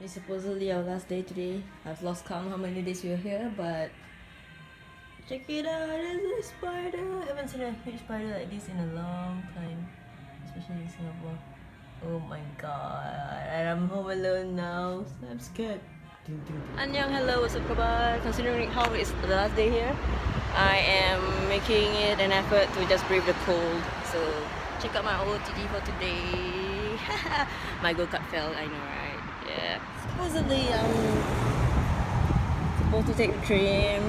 It's supposedly our last day today. I've lost count how many days we're here, but check it out, there's a spider. I haven't seen a huge spider like this in a long time, especially in Singapore. Oh my god, and I'm home alone now, so I'm scared. Annyeong, hello, what's up kabar? Considering how it's the last day here, I am making it an effort to just brave the cold. So check out my OOTD for today. My go-kart fell, I know, right? Yeah. Supposedly supposed to take the train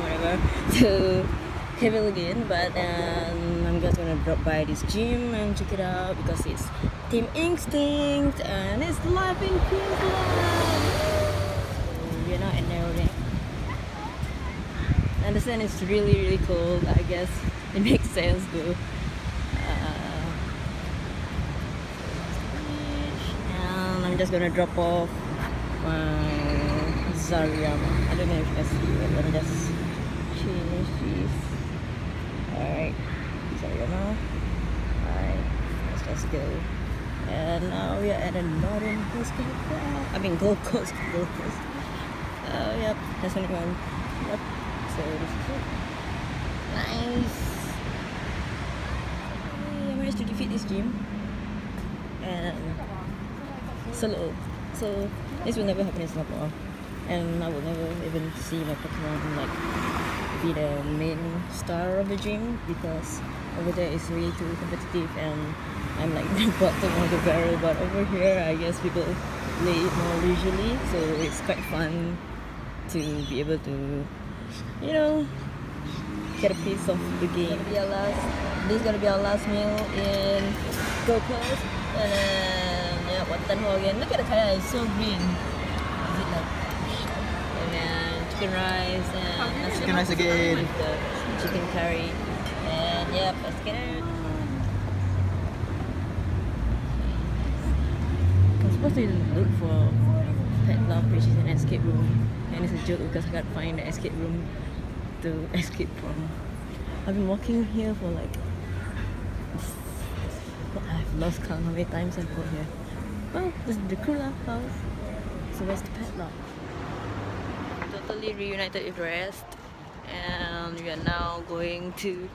whatever, to CAVILL again, but I'm just gonna drop by this gym and check it out because it's Team Instinct and it's live in Queensland. So we're not in there already. I understand it's really cold. I guess it makes sense though. And I'm just gonna drop off Zariama. I don't know if you can see it. Let me just change this. Alright, Zariama. Alright, let's just go. And now we are at the Northern Coast. I mean Gold Coast. Yep, that's when we're going. Yep. So this is it. Nice. I managed to defeat this gym. And solo. So this will never happen in Singapore. And I will never even see my Pokemon like be the main star of the gym because over there it's way too competitive and I'm like the bottom of the barrel. But over here I guess people play it more leisurely, so it's quite fun to be able to, you know, get a piece of the game. This is gonna be our last meal in Gold Coast. And then yeah, Watan Ho again. Look at the color, it's so green. Is it like? And then chicken rice and chicken rice again. With the chicken curry. And yep, let's get it. I'm supposed to look for Padlock'd, which is an escape room. And it's a joke because I can't find the escape room to escape from. I've been walking here for like, I've lost count how many times I've got here. Well, this is the Kula house. So where's the padlock? Totally reunited with the rest. And we are now going to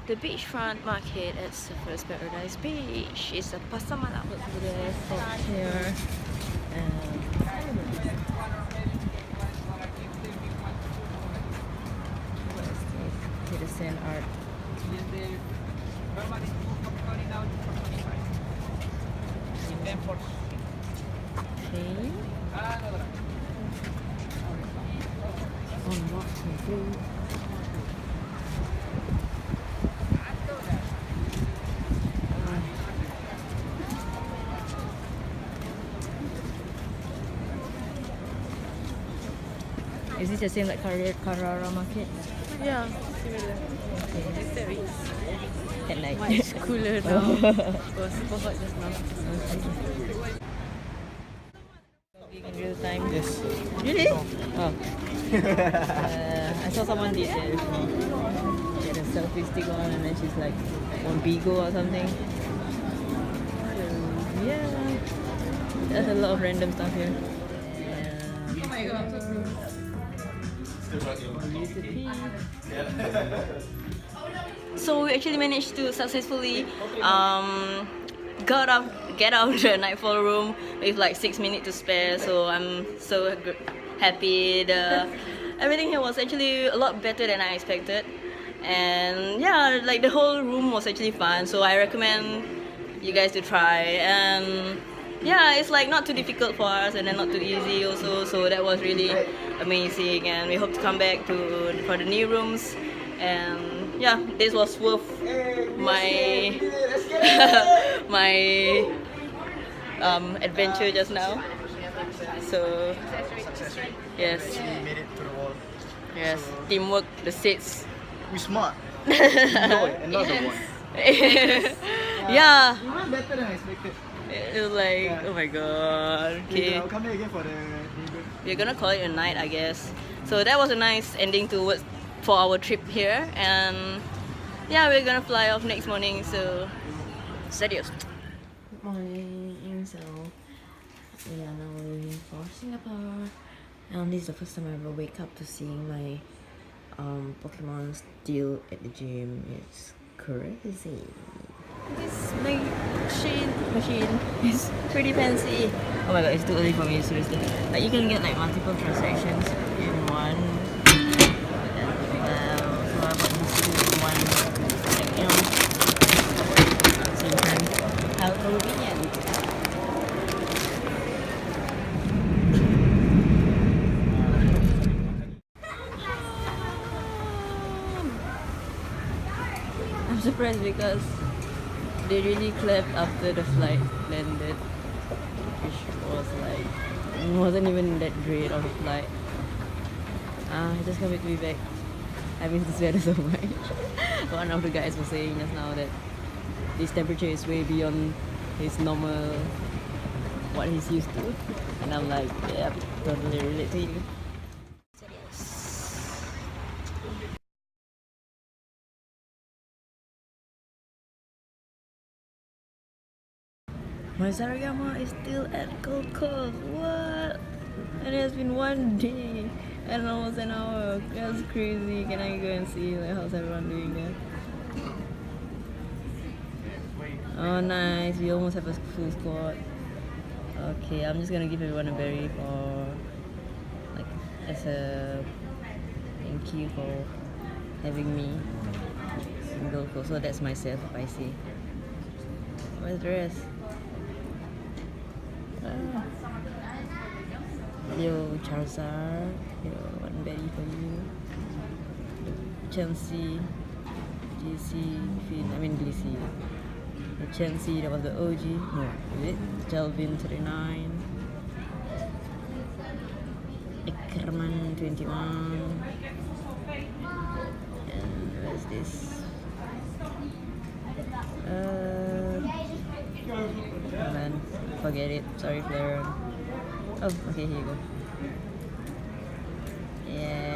the beachfront market at Surfers Paradise Beach. It's a pasar malam over there from here. And what is this? Citizen art. Okay. Is this the same like Carrara market? Yeah, similar. Okay. At night. Much cooler now. It was super hot just now. In real time. Yes. Really? Oh. I saw someone did that before. She had a selfie stick on and then she's like on Bigo or something. So yeah, there's a lot of random stuff here. Oh my god, I'm so cool. So we actually managed to successfully get out of the nightfall room with like 6 minutes to spare. So I'm so happy. Everything here was actually a lot better than I expected, and yeah, like the whole room was actually fun. So I recommend you guys to try. And yeah, it's like not too difficult for us and then not too easy also. So that was really amazing, and we hope to come back for the new rooms. And yeah, this was worth my my adventure just now. So yes, We made it to the wall. yes, teamwork, the sets. We smart. And not the one. Yeah, We were better than expected. it was like, oh my god. Okay, I'll come back again for the neighbor. we're gonna call it a night, I guess. So that was a nice ending for our trip here. And yeah, we're gonna fly off next morning. So, serious. Good morning. So We are now leaving for Singapore. And this is the first time I ever wake up to seeing my Pokemon still at the gym. It's crazy. This machine is pretty fancy. Oh my god, it's too early for me, seriously. Like you can get like multiple transactions in one. So I bought this two in one, like, you know, same time. How convenient. I'm surprised because they really clapped after the flight landed, which was like, it wasn't even that great of a flight. I just can't wait to be back. I miss this weather so much. One of the guys was saying just now that this temperature is way beyond his normal, what he's used to. And I'm like, yeah, totally relate to you. My Sarayama is still at Gold Coast. What? And it has been 1 day and almost an hour. That's crazy. Can I go and see like how's everyone doing there? Oh nice. We almost have a full squad. Okay, I'm just gonna give everyone a berry for like as a thank you for having me in Gold Coast. So that's myself if I see. Where's the rest? Yo, Charizard. Yo, 1 berry for you. Chelsea. Glissey. The Chelsea, that was the OG. No, is it? Jelvin 39. Ackerman 21. And where's this? Oh man, forget it. Sorry, Flare. Oh, okay, here you go. Yeah.